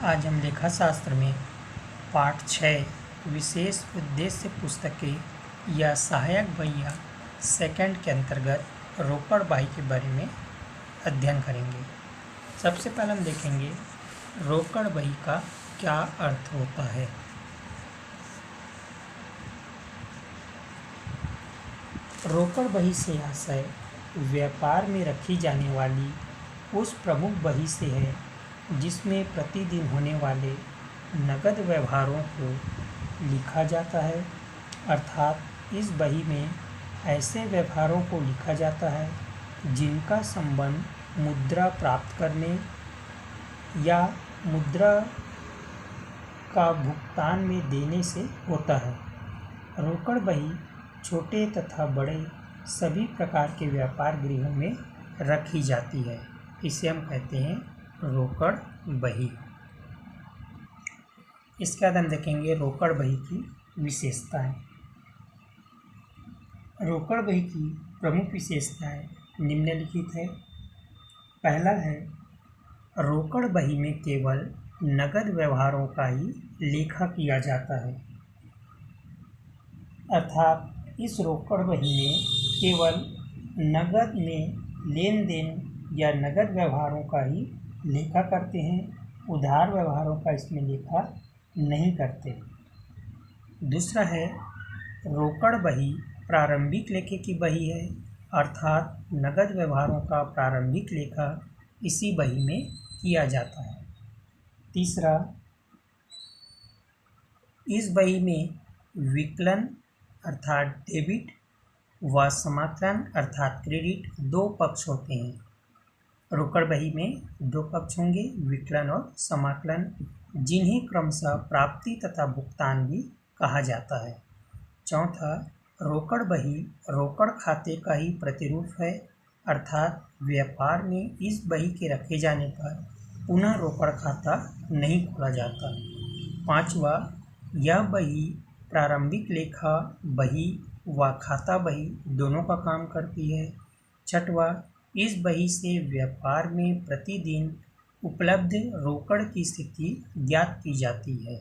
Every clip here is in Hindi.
आज हम लेखा शास्त्र में पाठ 6 विशेष उद्देश्य पुस्तकें या सहायक बहिया सेकंड के अंतर्गत रोकड़ बही के बारे में अध्ययन करेंगे। सबसे पहले हम देखेंगे रोकड़ बही का क्या अर्थ होता है। रोकड़ बही से आशय व्यापार में रखी जाने वाली उस प्रमुख बही से है जिसमें प्रतिदिन होने वाले नकद व्यवहारों को लिखा जाता है, अर्थात इस बही में ऐसे व्यवहारों को लिखा जाता है जिनका संबंध मुद्रा प्राप्त करने या मुद्रा का भुगतान में देने से होता है। रोकड़ बही छोटे तथा बड़े सभी प्रकार के व्यापार गृहों में रखी जाती है। इसे हम कहते हैं रोकड़ बही। इसके बाद हम देखेंगे रोकड़ बही की विशेषताएं। रोकड़ बही की प्रमुख विशेषताएं निम्नलिखित है। पहला है, रोकड़ बही में केवल नगद व्यवहारों का ही लेखा किया जाता है, अर्थात इस रोकड़ बही में केवल नगद में लेन देन या नगद व्यवहारों का ही लेखा करते हैं, उधार व्यवहारों का इसमें लेखा नहीं करते। दूसरा है, रोकड़ बही प्रारंभिक लेखे की बही है, अर्थात नगद व्यवहारों का प्रारंभिक लेखा इसी बही में किया जाता है। तीसरा, इस बही में विकलन अर्थात डेबिट व समाकलन अर्थात क्रेडिट दो पक्ष होते हैं। रोकड़ बही में दो पक्ष होंगे, विकलन और समाकलन, जिन्हें क्रमशः प्राप्ति तथा भुगतान भी कहा जाता है। चौथा, रोकड़ बही रोकड़ खाते का ही प्रतिरूप है, अर्थात व्यापार में इस बही के रखे जाने पर पुनः रोकड़ खाता नहीं खोला जाता। पांचवा, यह बही प्रारंभिक लेखा बही व खाता बही दोनों का काम करती है। छठवां, इस बही से व्यापार में प्रतिदिन उपलब्ध रोकड़ की स्थिति ज्ञात की जाती है।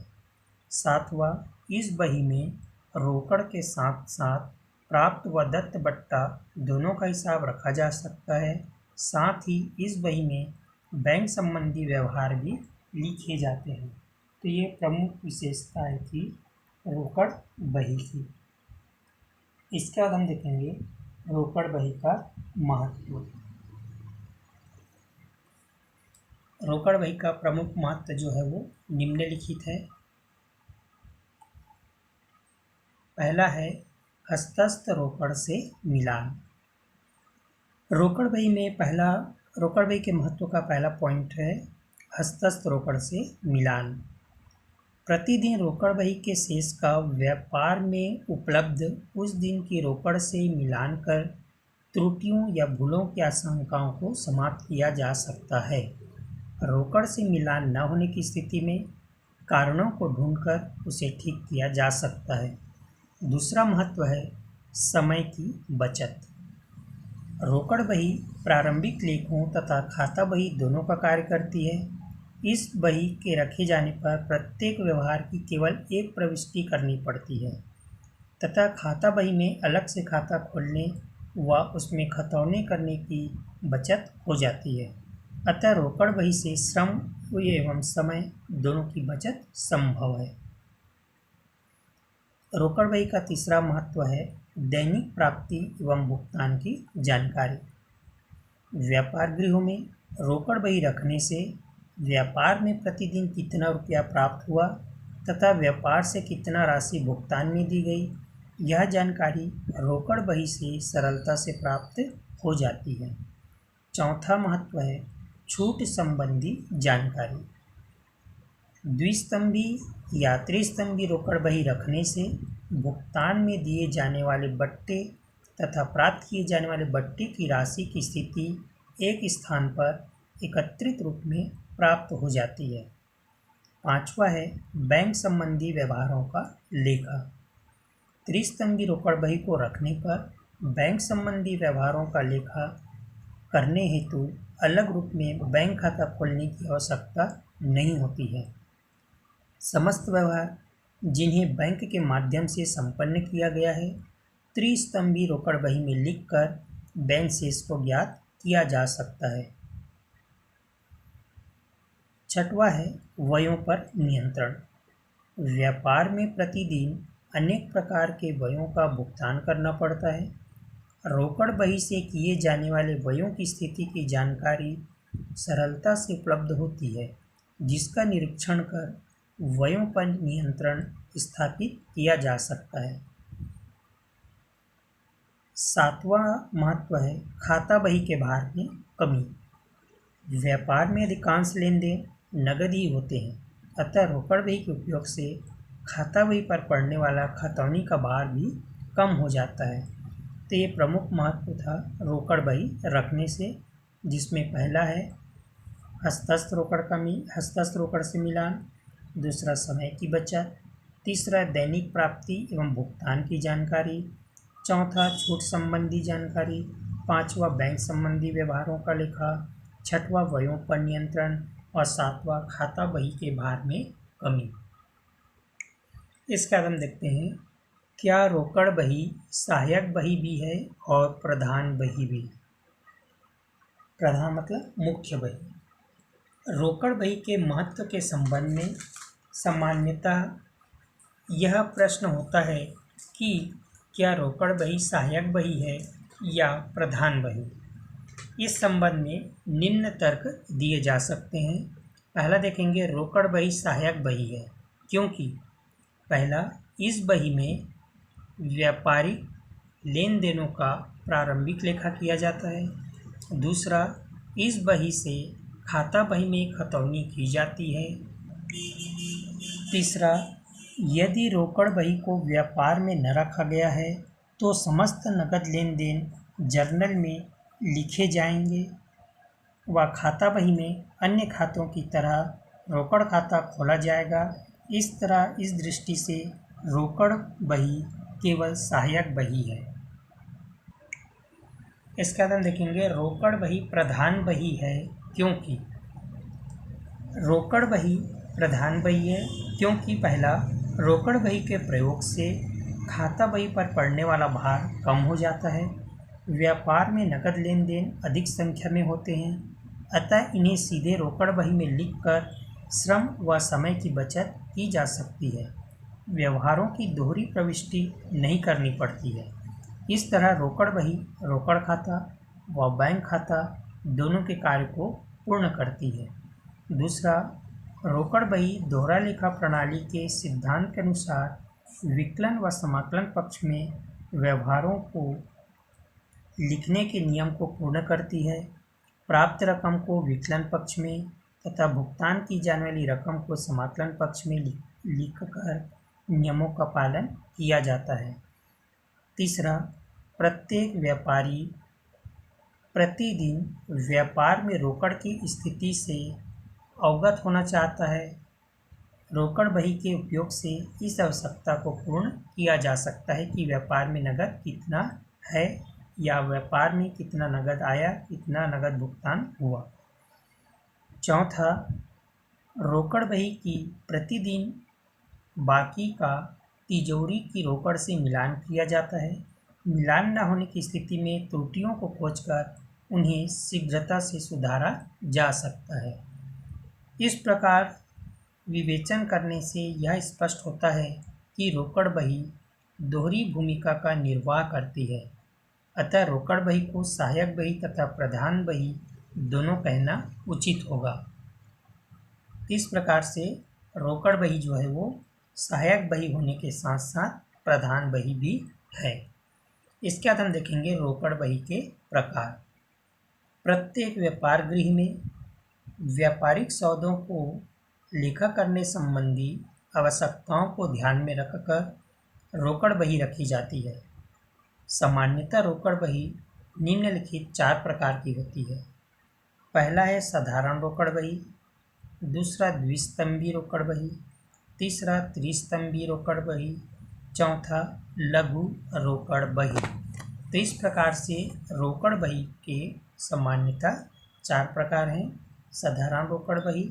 सातवां, इस बही में रोकड़ के साथ साथ प्राप्त व दत्त बट्टा दोनों का हिसाब रखा जा सकता है। साथ ही इस बही में बैंक संबंधी व्यवहार भी लिखे जाते हैं। तो ये प्रमुख विशेषताएं थी रोकड़ बही की। इसके बाद हम देखेंगे रोकड़ बही का महत्व। रोकड़ बही का प्रमुख महत्व जो है वो निम्नलिखित है। पहला है, हस्तस्थ रोकड़ से मिलान। रोकड़ बही के महत्व का पहला पॉइंट है हस्तस्थ रोकड़ से मिलान। प्रतिदिन रोकड़ बही के शेष का व्यापार में उपलब्ध उस दिन की रोकड़ से मिलान कर त्रुटियों या भूलों की आशंकाओं को समाप्त किया जा सकता है। रोकड़ से मिलान न होने की स्थिति में कारणों को ढूंढकर उसे ठीक किया जा सकता है। दूसरा महत्व है समय की बचत। रोकड़ बही प्रारंभिक लेखों तथा खाता बही दोनों का कार्य करती है। इस बही के रखे जाने पर प्रत्येक व्यवहार की केवल एक प्रविष्टि करनी पड़ती है तथा खाता बही में अलग से खाता खोलने व उसमें खतौने करने की बचत हो जाती है। अतः रोकड़ बही से श्रम एवं समय दोनों की बचत संभव है। रोकड़ बही का तीसरा महत्व है दैनिक प्राप्ति एवं भुगतान की जानकारी। व्यापार गृहों में रोकड़ बही रखने से व्यापार में प्रतिदिन कितना रुपया प्राप्त हुआ तथा व्यापार से कितना राशि भुगतान में दी गई, यह जानकारी रोकड़ बही से सरलता से प्राप्त हो जाती है। चौथा महत्व है छूट संबंधी जानकारी। द्विस्तंभी या त्रिस्तंभी रोकड़ बही रखने से भुगतान में दिए जाने वाले बट्टे तथा प्राप्त किए जाने वाले बट्टे की राशि की स्थिति एक स्थान पर एकत्रित रूप में प्राप्त हो जाती है। पांचवा है बैंक संबंधी व्यवहारों का लेखा। त्रिस्तंभी रोकड़ बही को रखने पर बैंक संबंधी व्यवहारों का लेखा करने हेतु अलग रूप में बैंक खाता खोलने की आवश्यकता नहीं होती है। समस्त व्यवहार जिन्हें बैंक के माध्यम से संपन्न किया गया है, त्रिस्तंभी रोकड़ बही में लिखकर बैंक शेष को ज्ञात किया जा सकता है। छठवां है व्ययों पर नियंत्रण। व्यापार में प्रतिदिन अनेक प्रकार के व्ययों का भुगतान करना पड़ता है। रोकड़ बही से किए जाने वाले व्ययों की स्थिति की जानकारी सरलता से उपलब्ध होती है, जिसका निरीक्षण कर व्ययों पर नियंत्रण स्थापित किया जा सकता है। सातवां महत्व है खाता बही के भार में कमी। व्यापार में अधिकांश लेन देन नगद ही होते हैं, अतः रोकड़ बही के उपयोग से खाता बही पर पड़ने वाला खतौनी का भार भी कम हो जाता है। तो ये प्रमुख महत्व था रोकड़ बही रखने से, जिसमें पहला है हस्तस्थ रोकड़ से मिलान, दूसरा समय की बचत, तीसरा दैनिक प्राप्ति एवं भुगतान की जानकारी, चौथा छूट संबंधी जानकारी, पांचवा बैंक संबंधी व्यवहारों का लेखा, छठवां व्ययों पर नियंत्रण और सातवां खाता बही के भार में कमी। इसके बाद हम देखते हैं क्या रोकड़ बही सहायक बही भी है और प्रधान बही भी। प्रधान मतलब मुख्य बही। रोकड़ बही के महत्व के संबंध में सामान्यतः यह प्रश्न होता है कि क्या रोकड़ बही सहायक बही है या प्रधान बही। इस संबंध में निम्न तर्क दिए जा सकते हैं। पहला देखेंगे रोकड़ बही सहायक बही है, क्योंकि पहला इस बही में व्यापारिक लेन देनों का प्रारंभिक लेखा किया जाता है। दूसरा, इस बही से खाता बही में खतौनी की जाती है। तीसरा, यदि रोकड़ बही को व्यापार में न रखा गया है तो समस्त नकद लेन देन जर्नल में लिखे जाएंगे व खाता बही में अन्य खातों की तरह रोकड़ खाता खोला जाएगा। इस तरह इस दृष्टि से रोकड़ बही केवल सहायक बही है। इसके बाद हम देखेंगे रोकड़ बही प्रधान बही है, क्योंकि रोकड़ बही प्रधान बही है क्योंकि पहला, रोकड़ बही के प्रयोग से खाता बही पर पड़ने वाला भार कम हो जाता है। व्यापार में नकद लेन देन अधिक संख्या में होते हैं, अतः इन्हें सीधे रोकड़ बही में लिखकर श्रम व समय की बचत की जा सकती है। व्यवहारों की दोहरी प्रविष्टि नहीं करनी पड़ती है। इस तरह रोकड़ बही रोकड़ खाता व बैंक खाता दोनों के कार्य को पूर्ण करती है। दूसरा, रोकड़ बही दोहरा लेखा प्रणाली के सिद्धांत के अनुसार विकलन व समाकलन पक्ष में व्यवहारों को लिखने के नियम को पूर्ण करती है। प्राप्त रकम को विकलन पक्ष में तथा भुगतान की जाने वाली रकम को समाकलन पक्ष में लिखकर नियमों का पालन किया जाता है। तीसरा, प्रत्येक व्यापारी प्रतिदिन व्यापार में रोकड़ की स्थिति से अवगत होना चाहता है। रोकड़ बही के उपयोग से इस आवश्यकता को पूर्ण किया जा सकता है कि व्यापार में नकद कितना है या व्यापार में कितना नकद आया, कितना नकद भुगतान हुआ। चौथा, रोकड़ बही की प्रतिदिन बाकी का तिजोरी की रोकड़ से मिलान किया जाता है। मिलान न होने की स्थिति में त्रुटियों को खोजकर उन्हें शीघ्रता से सुधारा जा सकता है। इस प्रकार विवेचन करने से यह स्पष्ट होता है कि रोकड़ बही दोहरी भूमिका का निर्वाह करती है, अतः रोकड़ बही को सहायक बही तथा प्रधान बही दोनों कहना उचित होगा। इस प्रकार से रोकड़ बही जो है वो सहायक बही होने के साथ साथ प्रधान बही भी है। इसके बाद हम देखेंगे रोकड़ बही के प्रकार। प्रत्येक व्यापार गृह में व्यापारिक सौदों को लेखा करने संबंधी आवश्यकताओं को ध्यान में रखकर रोकड़ बही रखी जाती है। सामान्यतः रोकड़ बही निम्नलिखित 4 प्रकार की होती है। पहला है साधारण रोकड़ बही, दूसरा द्विस्तंभी रोकड़ बही, तीसरा त्रिस्तंभी रोकड़ बही, चौथा लघु रोकड़ बही। तो इस प्रकार से रोकड़ बही के सामान्यतः चार प्रकार हैं: साधारण रोकड़ बही,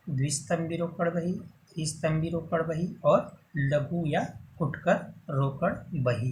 द्विस्तंभी रोकड़ बही, त्रिस्तंभी रोकड़ बही और लघु या फुटकर रोकड़ बही।